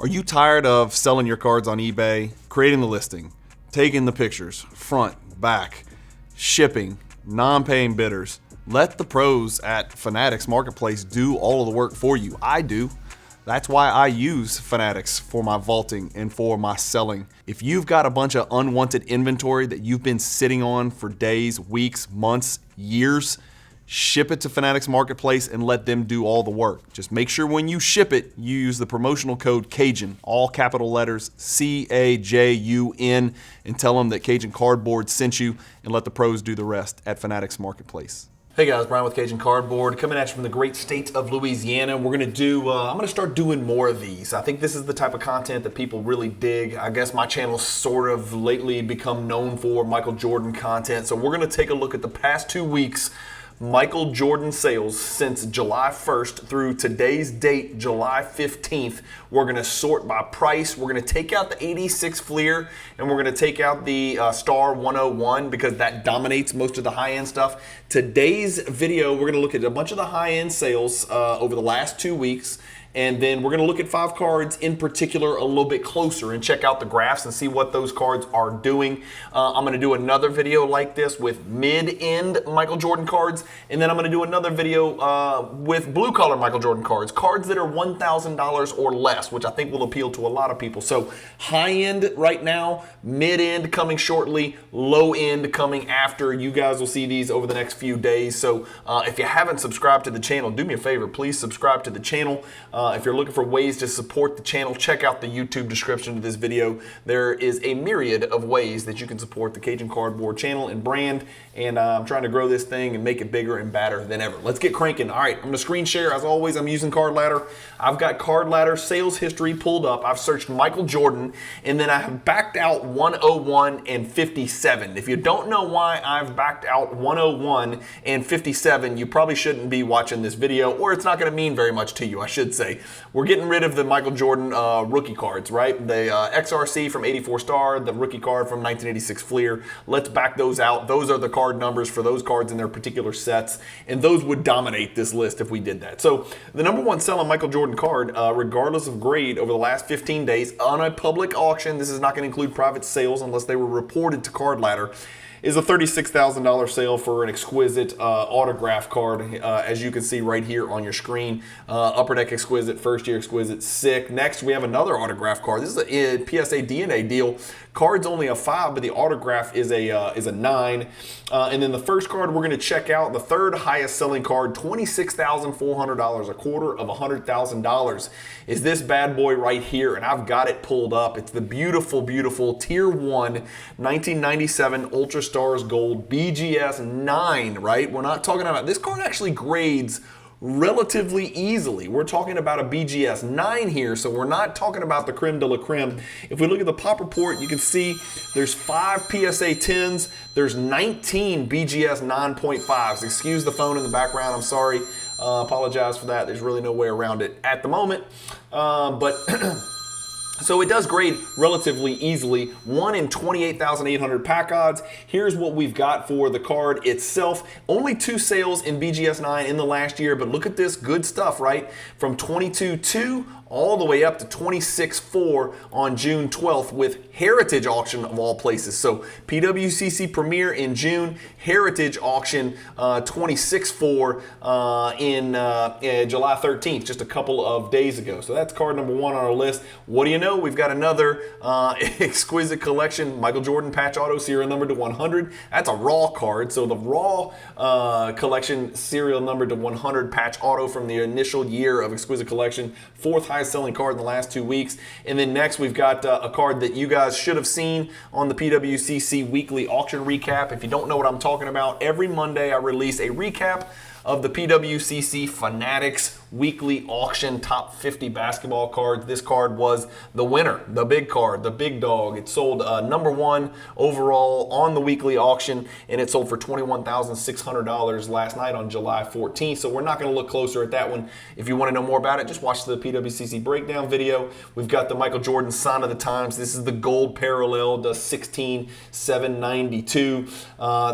Are you tired of selling your cards on eBay, creating the listing, taking the pictures, front, back, shipping, non-paying bidders? Let the pros at Fanatics Marketplace do all of the work for you. I do. That's why I use Fanatics for my vaulting and for my selling. If you've got a bunch of unwanted inventory that you've been sitting on for days, weeks, months, years, ship it to Fanatics Marketplace and let them do all the work. Just make sure when you ship it, you use the promotional code Cajun, all capital letters, C-A-J-U-N, and tell them that Cajun Cardboard sent you, and let the pros do the rest at Fanatics Marketplace. Hey guys, Brian with Cajun Cardboard, coming at you from the great state of Louisiana. We're gonna do, I'm gonna start doing more of these. I think this is the type of content that people really dig. I guess my channel's sort of lately become known for Michael Jordan content. So we're gonna take a look at the past 2 weeks Michael Jordan sales since July 1st through today's date, July 15th. We're going to sort by price. We're going to take out the 86 Fleer, and we're going to take out the Star 101 because that dominates most of the high-end stuff. Today's video, we're going to look at a bunch of the high-end sales over the last 2 weeks. And then we're going to look at 5 cards in particular a little bit closer and check out the graphs and see what those cards are doing. I'm going to do another video like this with mid-end Michael Jordan cards. And then I'm going to do another video with blue-collar Michael Jordan cards. Cards that are $1,000 or less, which I think will appeal to a lot of people. So high-end right now, mid-end coming shortly, low-end coming after. You guys will see these over the next few days. So if you haven't subscribed to the channel, do me a favor. Please subscribe to the channel. If you're looking for ways to support the channel, check out the YouTube description to this video. There is a myriad of ways that you can support the Cajun Cardboard channel and brand, and I'm trying to grow this thing and make it bigger and badder than ever. Let's get cranking. All right, I'm gonna screen share. As always, I'm using Card Ladder. I've got Card Ladder sales history pulled up. I've searched Michael Jordan, and then I have backed out 101 and 57. If you don't know why I've backed out 101 and 57, you probably shouldn't be watching this video, or it's not gonna mean very much to you, I should say. We're getting rid of the Michael Jordan rookie cards, right? The XRC from 84 Star, the rookie card from 1986 Fleer. Let's back those out. Those are the card numbers for those cards in their particular sets, and those would dominate this list if we did that. So the number one selling Michael Jordan card, regardless of grade, over the last 15 days on a public auction, this is not going to include private sales unless they were reported to Card Ladder, is a $36,000 sale for an exquisite autograph card, as you can see right here on your screen. Upper Deck exquisite, first year exquisite, sick. Next, we have another autograph card. This is a PSA DNA deal. Card's only a 5, but the autograph is a 9. And then the first card we're going to check out, the third highest selling card, $26,400, a quarter of $100,000, is this bad boy right here, and I've got it pulled up. It's the beautiful, beautiful Tier 1 1997 Ultra Stars Gold BGS 9, right? We're not talking about, this card actually grades relatively easily. We're talking about a BGS 9 here, so we're not talking about the creme de la creme. If we look at the pop report, you can see there's 5 PSA 10s, there's 19 BGS 9.5s. Excuse the phone in the background, I'm sorry. Apologize for that. There's really no way around it at the moment. So it does grade relatively easily. 1 in 28,800 pack odds. Here's what we've got for the card itself. Only 2 sales in BGS 9 in the last year, but look at this good stuff, right? From 22.2 all the way up to 26.4 on June 12th with Heritage Auction of all places. So PWCC Premier in June, Heritage Auction 26.4 in July 13th, just a couple of days ago. So that's card number 1 on our list. What do you know? We've got another exquisite collection, Michael Jordan patch auto, serial number to 100. That's a raw card. So the raw collection, serial number to 100 patch auto from the initial year of exquisite collection, 4th highest selling card in the last 2 weeks. And then next we've got a card that you guys should have seen on the PWCC weekly auction recap. If you don't know what I'm talking about, every Monday I release a recap of the PWCC Fanatics weekly auction top 50 basketball cards. This card was the winner, the big card, the big dog. It sold number 1 overall on the weekly auction, and it sold for $21,600 last night on July 14th. So we're not going to look closer at that one. If you want to know more about it, just watch the PWCC breakdown video. We've got the Michael Jordan Sign of the Times. This is the gold parallel, the 16,792.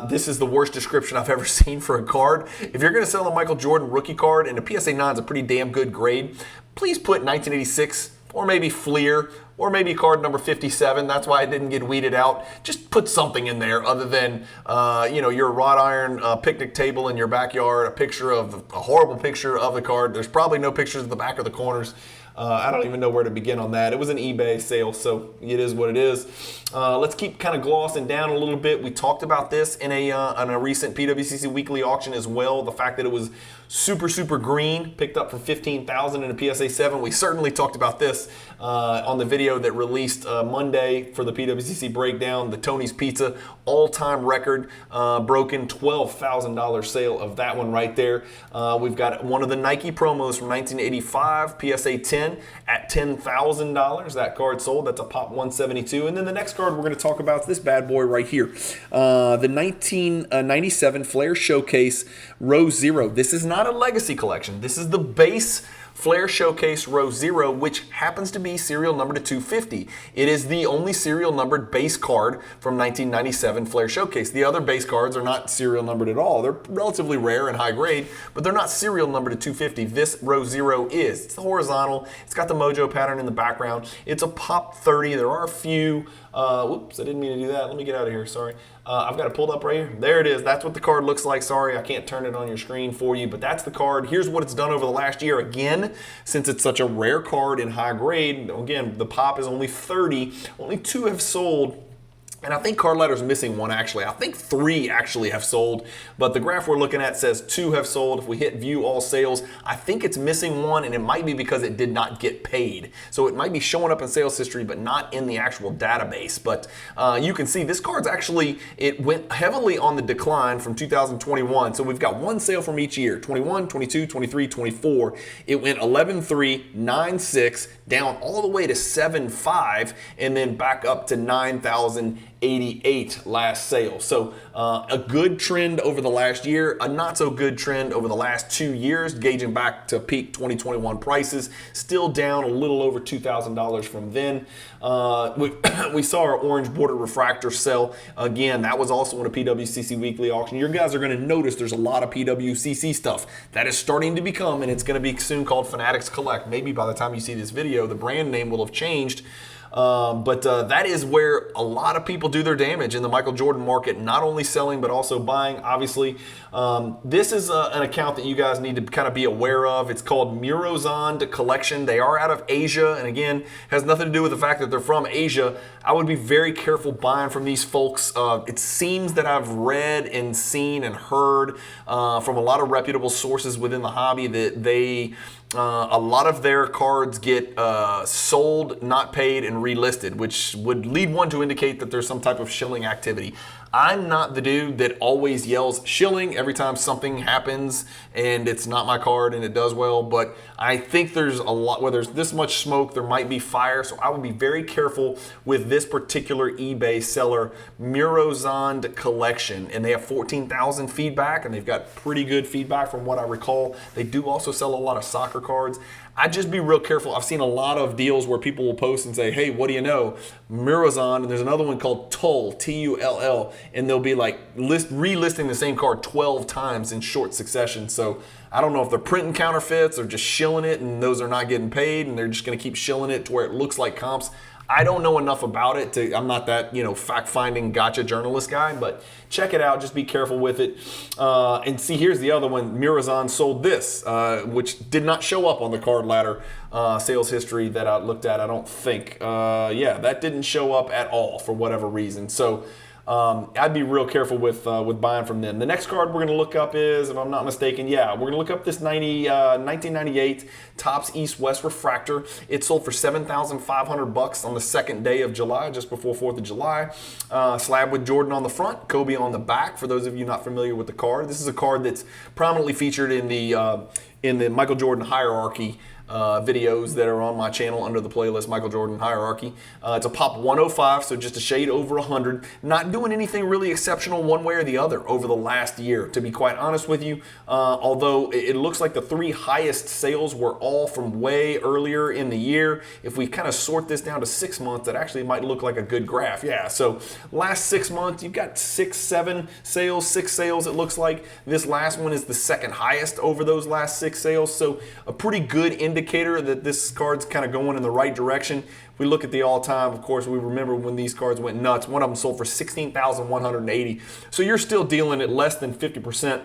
This is the worst description I've ever seen for a card. If you're going to sell a Michael Jordan rookie card, and a PSA 9 is a pretty damn good grade, please put 1986 or maybe Fleer, or maybe card number 57. That's why it didn't get weeded out. Just put something in there other than, your wrought iron picnic table in your backyard, a horrible picture of the card. There's probably no pictures of the back or the corners. I don't even know where to begin on that. It was an eBay sale, so it is what it is. Let's keep kind of glossing down a little bit. We talked about this in a recent PWCC weekly auction as well. The fact that it was super green, picked up for $15,000 in a PSA 7. We certainly talked about this on the video that released Monday for the PWCC breakdown. The Tony's Pizza all-time record broken, $12,000 sale of that one right there. We've got one of the Nike promos from 1985, PSA 10 at $10,000. That card sold. That's a Pop 172. And then the next card we're going to talk about is this bad boy right here. The 1997 Flair Showcase Row Zero. This is not a legacy collection. This is the base Flair Showcase Row Zero, which happens to be serial number to 250. It is the only serial numbered base card from 1997 Flair Showcase. The other base cards are not serial numbered at all. They're relatively rare and high grade, but they're not serial numbered to 250. This Row Zero is. It's the horizontal. It's got the mojo pattern in the background. It's a Pop 30. There are a few. Whoops, I didn't mean to do that. Let me get out of here. Sorry. I've got it pulled up right here. There it is. That's what the card looks like. Sorry, I can't turn it on your screen for you, but that's the card. Here's what it's done over the last year. Again, since it's such a rare card in high grade, again, the Pop is only 30. Only 2 have sold. And I think Card Ladder's missing one, actually. I think 3 actually have sold, but the graph we're looking at says 2 have sold. If we hit view all sales, I think it's missing one, and it might be because it did not get paid. So it might be showing up in sales history, but not in the actual database. But you can see this card's actually, it went heavily on the decline from 2021. So we've got one sale from each year, 21, 22, 23, 24. It went 11.3, 9.6, down all the way to 7.5, and then back up to 9,088 last sale. So a good trend over the last year, a not so good trend over the last 2 years, gauging back to peak 2021 prices, still down a little over $2,000 from then. We saw our orange border refractor sell again. That was also in a PWCC weekly auction. Your guys are going to notice there's a lot of PWCC stuff that is starting to become, and it's going to be soon called Fanatics Collect. Maybe by the time you see this video, the brand name will have changed. But that is where a lot of people do their damage in the Michael Jordan market, not only selling but also buying, obviously. This is an account that you guys need to kind of be aware of. It's called Murozond Collection. They are out of Asia, and again, has nothing to do with the fact that they're from Asia. I would be very careful buying from these folks. It seems that I've read and seen and heard from a lot of reputable sources within the hobby that they a lot of their cards get sold, not paid, and relisted, which would lead one to indicate that there's some type of shilling activity. I'm not the dude that always yells shilling every time something happens and it's not my card and it does well, but I think there's a lot, where there's this much smoke, there might be fire, so I would be very careful with this particular eBay seller, Murozond Collection, and they have 14,000 feedback, and they've got pretty good feedback from what I recall. They do also sell a lot of soccer cards. I'd just be real careful. I've seen a lot of deals where people will post and say, hey, what do you know? Murozond, and there's another one called Tull, T-U-L-L, and they'll be like relisting the same card 12 times in short succession. So I don't know if they're printing counterfeits or just shilling it and those are not getting paid and they're just going to keep shilling it to where it looks like comps. I don't know enough about it. I'm not that, fact-finding gotcha journalist guy, but check it out. Just be careful with it. And see, here's the other one. Murozond sold this, which did not show up on the Card Ladder sales history that I looked at, I don't think. Yeah, that didn't show up at all for whatever reason. So I'd be real careful with buying from them. The next card we're going to look up is, if I'm not mistaken, we're going to look up this 1998 Topps East-West Refractor. It sold for $7,500 on the second day of July, just before 4th of July. Slab with Jordan on the front, Kobe on the back, for those of you not familiar with the card. This is a card that's prominently featured in the Michael Jordan hierarchy videos that are on my channel under the playlist Michael Jordan Hierarchy. It's a Pop 105, so just a shade over 100. Not doing anything really exceptional one way or the other over the last year, to be quite honest with you. Although it looks like the 3 highest sales were all from way earlier in the year. If we kind of sort this down to 6 months, that actually might look like a good graph. Yeah, so last 6 months, you've got 6 sales it looks like. This last one is the second highest over those last 6 sales, so a pretty good indicator indicator that this card's kind of going in the right direction. If we look at the all-time, of course, we remember when these cards went nuts. One of them sold for $16,180. So you're still dealing at less than 50%.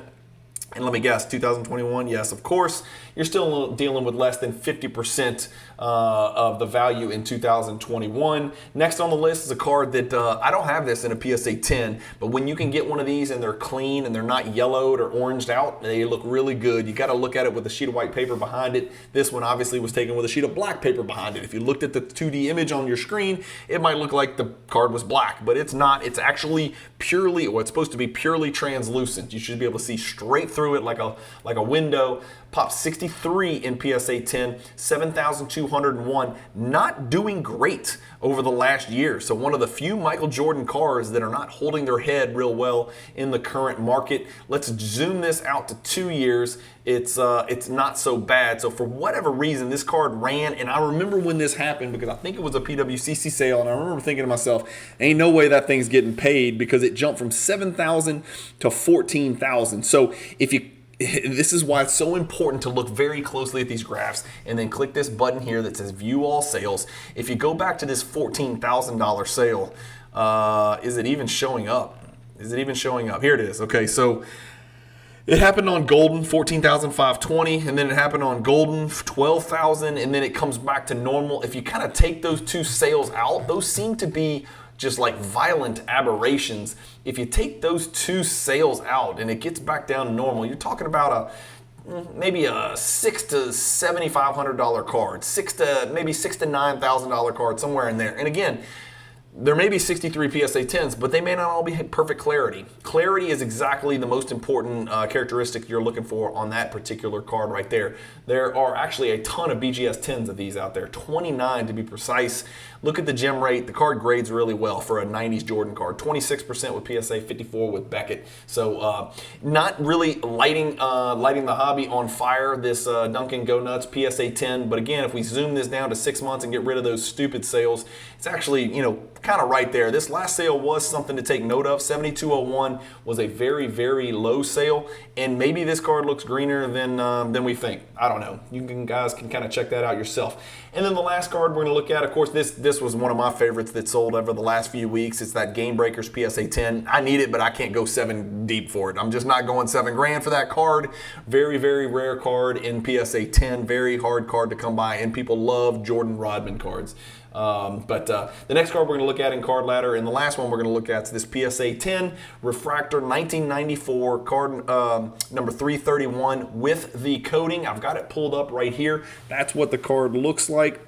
And let me guess, 2021, yes, of course, you're still dealing with less than 50% of the value in 2021. Next on the list is a card that I don't have this in a PSA 10, but when you can get one of these and they're clean and they're not yellowed or oranged out, they look really good. You got to look at it with a sheet of white paper behind it. This one obviously was taken with a sheet of black paper behind it. If you looked at the 2D image on your screen, it might look like the card was black, but it's not. It's actually purely, or it's supposed to be purely translucent. You should be able to see straight through it like a window. Pop 63 in PSA 10, 7,201. Not doing great over the last year. So one of the few Michael Jordan cards that are not holding their head real well in the current market. Let's zoom this out to 2 years. It's not so bad. So for whatever reason, this card ran, and I remember when this happened because I think it was a PWCC sale, and I remember thinking to myself, ain't no way that thing's getting paid, because it jumped from 7,000 to 14,000. So this is why it's so important to look very closely at these graphs, and then click this button here that says View All Sales. If you go back to this $14,000 sale, is it even showing up? Is it even showing up? Here it is. Okay, so it happened on Golden, 14,520, and then it happened on Golden, 12,000, and then it comes back to normal. If you kind of take those two sales out, those seem to be just like violent aberrations. If you take those two sales out and it gets back down to normal, you're talking about maybe a $600 to $7,500 card, maybe $6,000 to $9,000 card, somewhere in there. And again, there may be 63 PSA 10s, but they may not all be perfect clarity. Clarity is exactly the most important characteristic you're looking for on that particular card right there. There are actually a ton of BGS 10s of these out there, 29 to be precise. Look at the gem rate. The card grades really well for a 90s Jordan card. 26% with PSA, 54 with Beckett. So not really lighting the hobby on fire, this Duncan Go Nuts PSA 10. But again, if we zoom this down to 6 months and get rid of those stupid sales, it's actually, kind of right there. This last sale was something to take note of. 7201 was a very, very low sale, and maybe this card looks greener than we think. I don't know. You guys can kind of check that out yourself. And then the last card we're going to look at, of course, this was one of my favorites that sold over the last few weeks. It's that Game Breakers PSA 10. I need it, but I can't go 7 deep for it. I'm just not going $7,000 for that card. Very, very rare card in PSA 10. Very hard card to come by, and people love Jordan Rodman cards. But the next card we're going to look at in Card Ladder, and the last one we're going to look at is this PSA 10 Refractor 1994 card number 331 with the coating. I've got it pulled up right here. That's what the card looks like.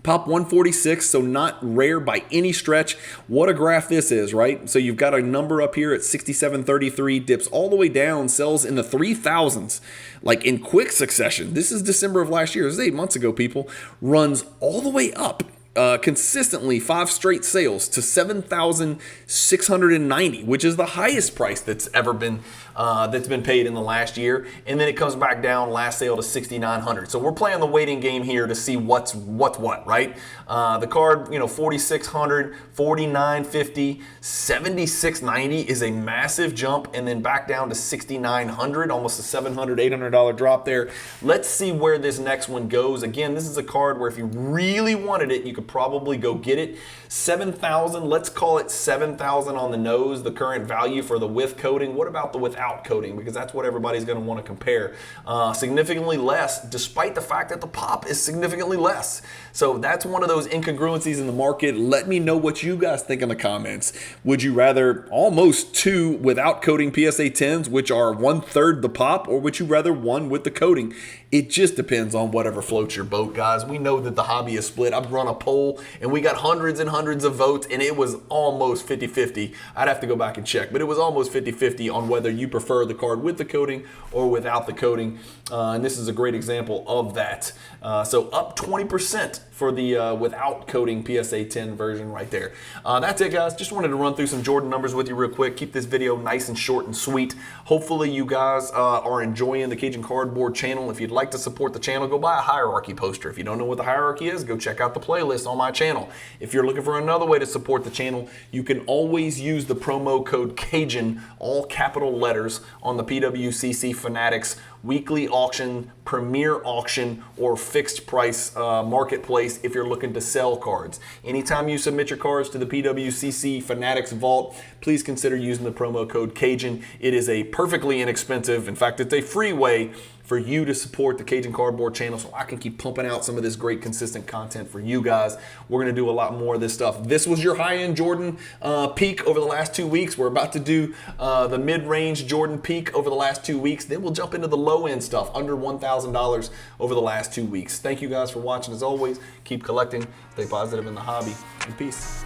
Pop 146, so not rare by any stretch. What a graph this is, right? So you've got a number up here at 6733, dips all the way down, sells in the 3,000s, like in quick succession. This is December of last year. This is 8 months ago, people. Runs all the way up. Consistently 5 straight sales to 7,690, which is the highest price that's ever been paid in the last year, and then it comes back down last sale to 6,900. So we're playing the waiting game here to see what's what, right? The card, 4,600, 4,950, 7,690 is a massive jump, and then back down to 6,900, almost a $700, $800 drop there. Let's see where this next one goes. Again, this is a card where if you really wanted it, you could probably go get it. 7,000, let's call it 7,000 on the nose, the current value for the with coating. What about the without coating? Because that's what everybody's going to want to compare. Significantly less, despite the fact that the pop is significantly less. So that's one of those incongruencies in the market. Let me know what you guys think in the comments. Would you rather almost 2 without coating PSA 10s, which are 1/3 the pop, or would you rather 1 with the coating? It just depends on whatever floats your boat, guys. We know that the hobby is split. I've run a poll, and we got hundreds and hundreds of votes, and it was almost 50-50. I'd have to go back and check, but it was almost 50-50 on whether you prefer the card with the coating or without the coating. And this is a great example of that. So up 20% for the without coating PSA 10 version right there. That's it, guys. Just wanted to run through some Jordan numbers with you real quick. Keep this video nice and short and sweet. Hopefully you guys are enjoying the Cajun Cardboard channel. If you'd like to support the channel, go buy a hierarchy poster. If you don't know what the hierarchy is, go check out the playlist on my channel. If you're looking for another way to support the channel, you can always use the promo code CAJUN, all capital letters, on the PWCC Fanatics weekly auction, premier auction, or fixed price marketplace if you're looking to sell cards. Anytime you submit your cards to the PWCC Fanatics Vault, please consider using the promo code Cajun. It is a perfectly inexpensive, in fact, it's a free way for you to support the Cajun Cardboard channel so I can keep pumping out some of this great consistent content for you guys. We're going to do a lot more of this stuff. This was your high-end Jordan peak over the last 2 weeks. We're about to do the mid-range Jordan peak over the last 2 weeks. Then we'll jump into the low-end stuff, under $1,000 over the last 2 weeks. Thank you guys for watching. As always, keep collecting, stay positive in the hobby, and peace.